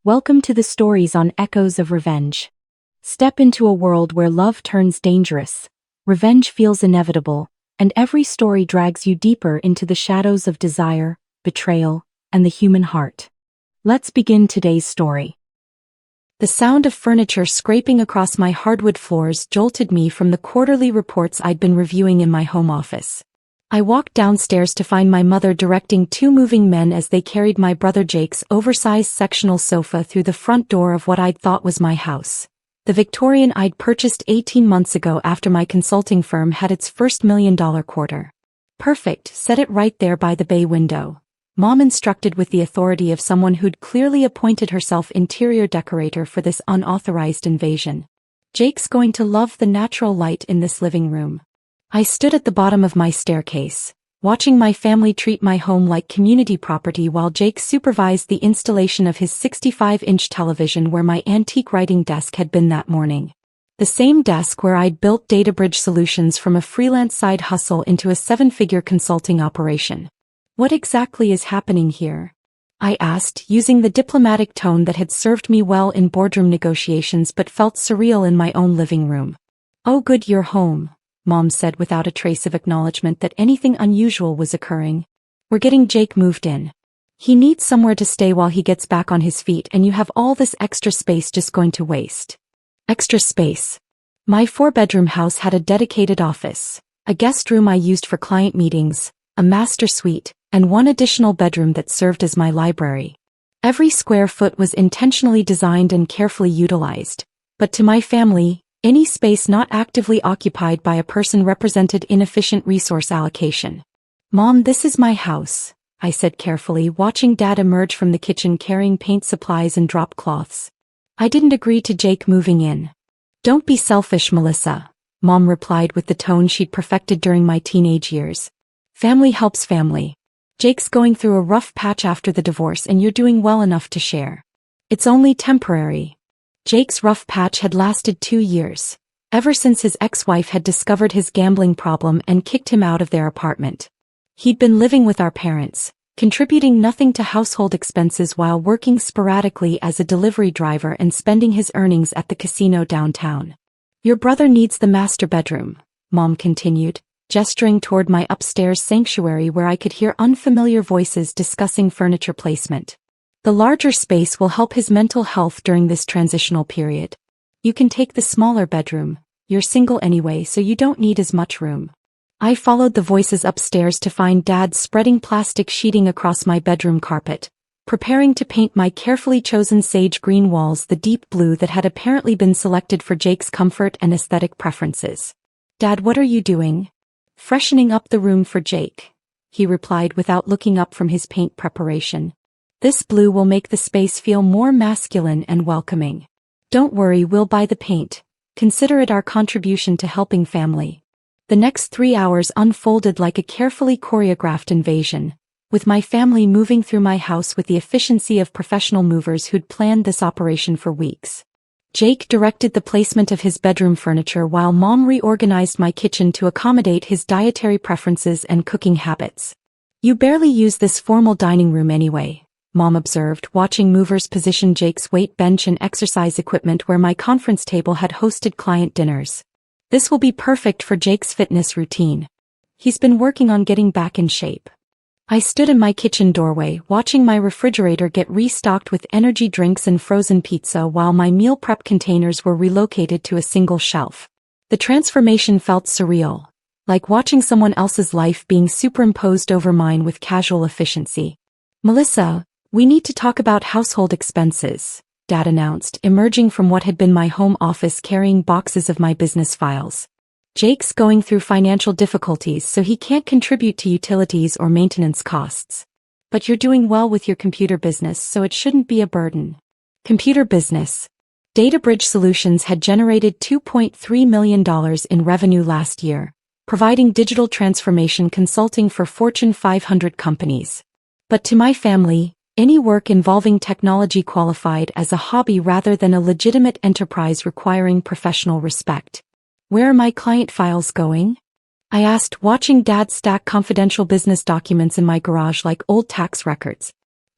Welcome to the stories on Echoes of Revenge. Step into a world where love turns dangerous, revenge feels inevitable, and every story drags you deeper into the shadows of desire, betrayal, and the human heart. Let's begin today's story. The sound of furniture scraping across my hardwood floors jolted me from the quarterly reports I'd been reviewing in my home office. I walked downstairs to find my mother directing two moving men as they carried my brother Jake's oversized sectional sofa through the front door of what I'd thought was my house. The Victorian I'd purchased 18 months ago after my consulting firm had its first $1 million quarter. Perfect, set it right there by the bay window. Mom instructed with the authority of someone who'd clearly appointed herself interior decorator for this unauthorized invasion. Jake's going to love the natural light in this living room. I stood at the bottom of my staircase, watching my family treat my home like community property while Jake supervised the installation of his 65-inch television where my antique writing desk had been that morning. The same desk where I'd built DataBridge Solutions from a freelance side hustle into a 7-figure consulting operation. What exactly is happening here? I asked, using the diplomatic tone that had served me well in boardroom negotiations but felt surreal in my own living room. "Oh good, you're home," Mom said without a trace of acknowledgement that anything unusual was occurring. "We're getting Jake moved in. He needs somewhere to stay while he gets back on his feet, and you have all this extra space just going to waste." Extra space. My 4-bedroom house had a dedicated office, a guest room I used for client meetings, a master suite, and one additional bedroom that served as my library. Every square foot was intentionally designed and carefully utilized, but to my family, any space not actively occupied by a person represented inefficient resource allocation. "Mom, this is my house," I said carefully, watching Dad emerge from the kitchen carrying paint supplies and drop cloths. "I didn't agree to Jake moving in." "Don't be selfish, Melissa," Mom replied with the tone she'd perfected during my teenage years. "Family helps family. Jake's going through a rough patch after the divorce and you're doing well enough to share. It's only temporary." Jake's rough patch had lasted 2 years, ever since his ex-wife had discovered his gambling problem and kicked him out of their apartment. He'd been living with our parents, contributing nothing to household expenses while working sporadically as a delivery driver and spending his earnings at the casino downtown. "Your brother needs the master bedroom," Mom continued, gesturing toward my upstairs sanctuary where I could hear unfamiliar voices discussing furniture placement. "The larger space will help his mental health during this transitional period. You can take the smaller bedroom. You're single anyway, so you don't need as much room." I followed the voices upstairs to find Dad spreading plastic sheeting across my bedroom carpet, preparing to paint my carefully chosen sage green walls the deep blue that had apparently been selected for Jake's comfort and aesthetic preferences. "Dad, what are you doing?" "Freshening up the room for Jake," he replied without looking up from his paint preparation. "This blue will make the space feel more masculine and welcoming. Don't worry, we'll buy the paint. Consider it our contribution to helping family." The next 3 hours unfolded like a carefully choreographed invasion, with my family moving through my house with the efficiency of professional movers who'd planned this operation for weeks. Jake directed the placement of his bedroom furniture while Mom reorganized my kitchen to accommodate his dietary preferences and cooking habits. "You barely use this formal dining room anyway," Mom observed, watching movers position Jake's weight bench and exercise equipment where my conference table had hosted client dinners. "This will be perfect for Jake's fitness routine. He's been working on getting back in shape." I stood in my kitchen doorway, watching my refrigerator get restocked with energy drinks and frozen pizza while my meal prep containers were relocated to a single shelf. The transformation felt surreal, like watching someone else's life being superimposed over mine with casual efficiency. "Melissa, we need to talk about household expenses," Dad announced, emerging from what had been my home office carrying boxes of my business files. "Jake's going through financial difficulties, so he can't contribute to utilities or maintenance costs. But you're doing well with your computer business, so it shouldn't be a burden." Computer business. DataBridge Solutions had generated $2.3 million in revenue last year, providing digital transformation consulting for Fortune 500 companies. But to my family, any work involving technology qualified as a hobby rather than a legitimate enterprise requiring professional respect. "Where are my client files going?" I asked, watching Dad stack confidential business documents in my garage like old tax records.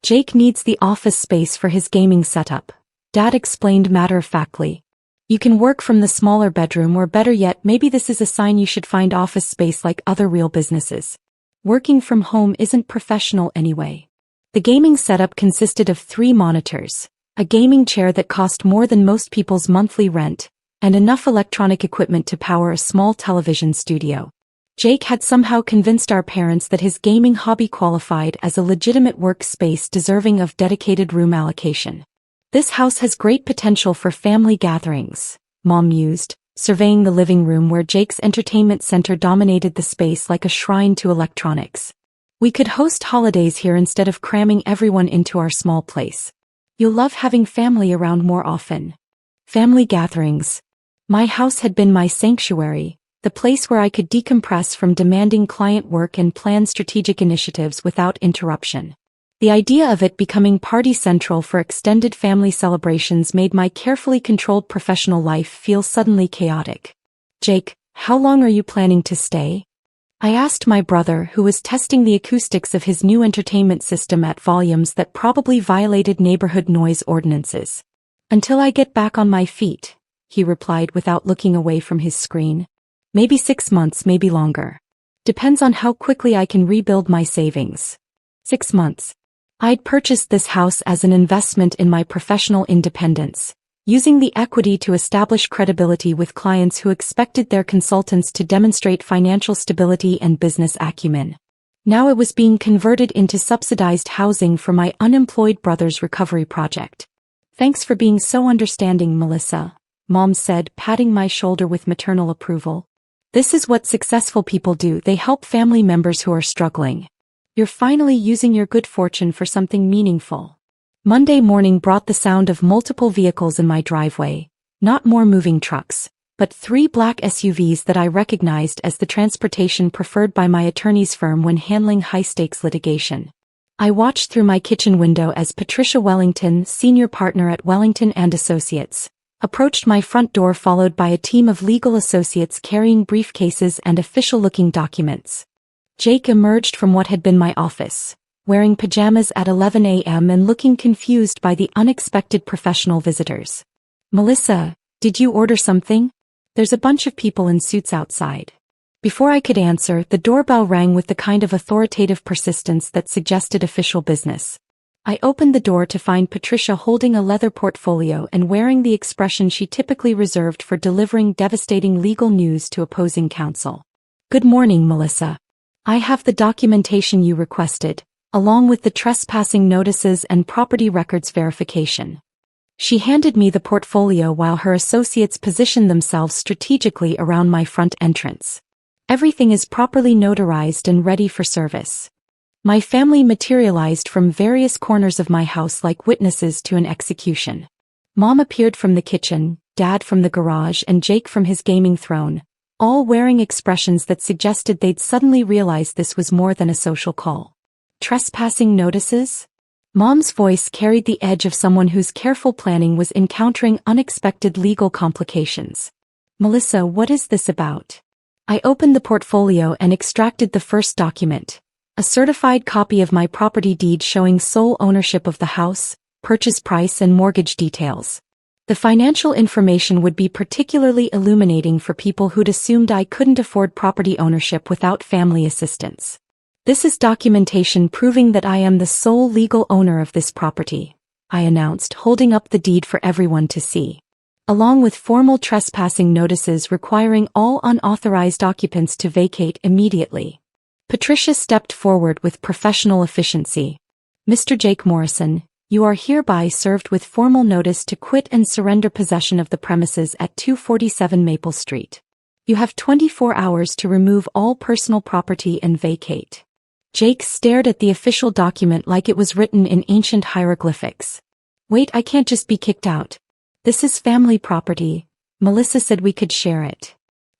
Jake needs the office space for his gaming setup, Dad explained matter-of-factly. You can work from the smaller bedroom, or better yet, maybe this is a sign you should find office space like other real businesses. Working from home isn't professional anyway. The gaming setup consisted of 3 monitors, a gaming chair that cost more than most people's monthly rent, and enough electronic equipment to power a small television studio. Jake had somehow convinced our parents that his gaming hobby qualified as a legitimate workspace deserving of dedicated room allocation. This house has great potential for family gatherings, Mom mused, surveying the living room where Jake's entertainment center dominated the space like a shrine to electronics. We could host holidays here instead of cramming everyone into our small place. You'll love having family around more often. Family gatherings. My house had been my sanctuary, the place where I could decompress from demanding client work and plan strategic initiatives without interruption. The idea of it becoming party central for extended family celebrations made my carefully controlled professional life feel suddenly chaotic. Jake, how long are you planning to stay? I asked my brother, who was testing the acoustics of his new entertainment system at volumes that probably violated neighborhood noise ordinances. Until I get back on my feet, he replied without looking away from his screen. Maybe 6 months, maybe longer. Depends on how quickly I can rebuild my savings. 6 months. I'd purchased this house as an investment in my professional independence, using the equity to establish credibility with clients who expected their consultants to demonstrate financial stability and business acumen. Now it was being converted into subsidized housing for my unemployed brother's recovery project. Thanks for being so understanding, Melissa, Mom said, patting my shoulder with maternal approval. This is what successful people do. They help family members who are struggling. You're finally using your good fortune for something meaningful. Monday morning brought the sound of multiple vehicles in my driveway, not more moving trucks, but 3 black SUVs that I recognized as the transportation preferred by my attorney's firm when handling high-stakes litigation. I watched through my kitchen window as Patricia Wellington, senior partner at Wellington & Associates, approached my front door, followed by a team of legal associates carrying briefcases and official-looking documents. Jake emerged from what had been my office, wearing pajamas at 11 a.m. and looking confused by the unexpected professional visitors. Melissa, did you order something? There's a bunch of people in suits outside. Before I could answer, the doorbell rang with the kind of authoritative persistence that suggested official business. I opened the door to find Patricia holding a leather portfolio and wearing the expression she typically reserved for delivering devastating legal news to opposing counsel. Good morning, Melissa. I have the documentation you requested, along with the trespassing notices and property records verification. She handed me the portfolio while her associates positioned themselves strategically around my front entrance. Everything is properly notarized and ready for service. My family materialized from various corners of my house like witnesses to an execution. Mom appeared from the kitchen, Dad from the garage, and Jake from his gaming throne, all wearing expressions that suggested they'd suddenly realized this was more than a social call. Trespassing notices? Mom's voice carried the edge of someone whose careful planning was encountering unexpected legal complications. Melissa, what is this about? I opened the portfolio and extracted the first document, a certified copy of my property deed showing sole ownership of the house, purchase price, and mortgage details. The financial information would be particularly illuminating for people who'd assumed I couldn't afford property ownership without family assistance. This is documentation proving that I am the sole legal owner of this property, I announced, holding up the deed for everyone to see, along with formal trespassing notices requiring all unauthorized occupants to vacate immediately. Patricia stepped forward with professional efficiency. Mr. Jake Morrison, you are hereby served with formal notice to quit and surrender possession of the premises at 247 Maple Street. You have 24 hours to remove all personal property and vacate. Jake stared at the official document like it was written in ancient hieroglyphics. Wait, I can't just be kicked out. This is family property. Melissa said we could share it.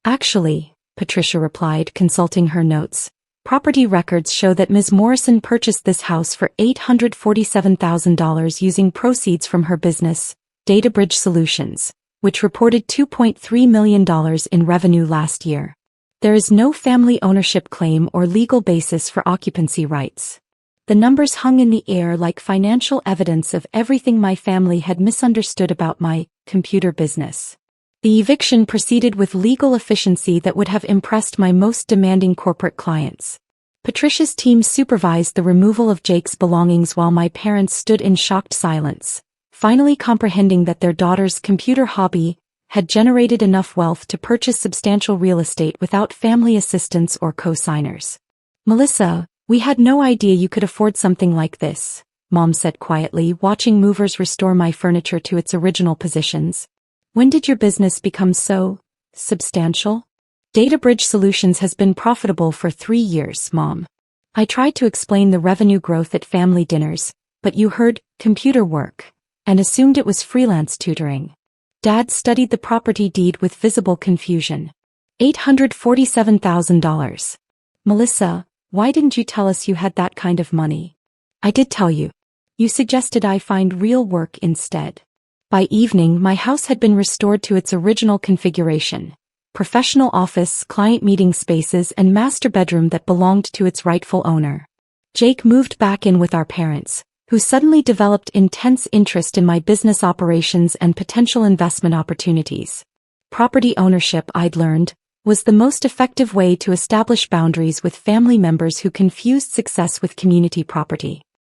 Actually, Patricia replied, consulting her notes, property records show that Ms. Morrison purchased this house for $847,000 using proceeds from her business, DataBridge Solutions, which reported $2.3 million in revenue last year. There is no family ownership claim or legal basis for occupancy rights. The numbers hung in the air like financial evidence of everything my family had misunderstood about my computer business. The eviction proceeded with legal efficiency that would have impressed my most demanding corporate clients. Patricia's team supervised the removal of Jake's belongings while my parents stood in shocked silence, finally comprehending that their daughter's computer hobby had generated enough wealth to purchase substantial real estate without family assistance or co-signers. "Melissa, we had no idea you could afford something like this," Mom said quietly, watching movers restore my furniture to its original positions. "When did your business become so substantial?" "DataBridge Solutions has been profitable for 3 years, Mom." I tried to explain the revenue growth at family dinners, but you heard computer work and assumed it was freelance tutoring. Dad studied the property deed with visible confusion. $847,000. "Melissa, why didn't you tell us you had that kind of money?" "I did tell you. You suggested I find real work instead." By evening, my house had been restored to its original configuration: professional office, client meeting spaces, and master bedroom that belonged to its rightful owner. Jake moved back in with our parents, who suddenly developed intense interest in my business operations and potential investment opportunities. Property ownership, I'd learned, was the most effective way to establish boundaries with family members who confused success with community property.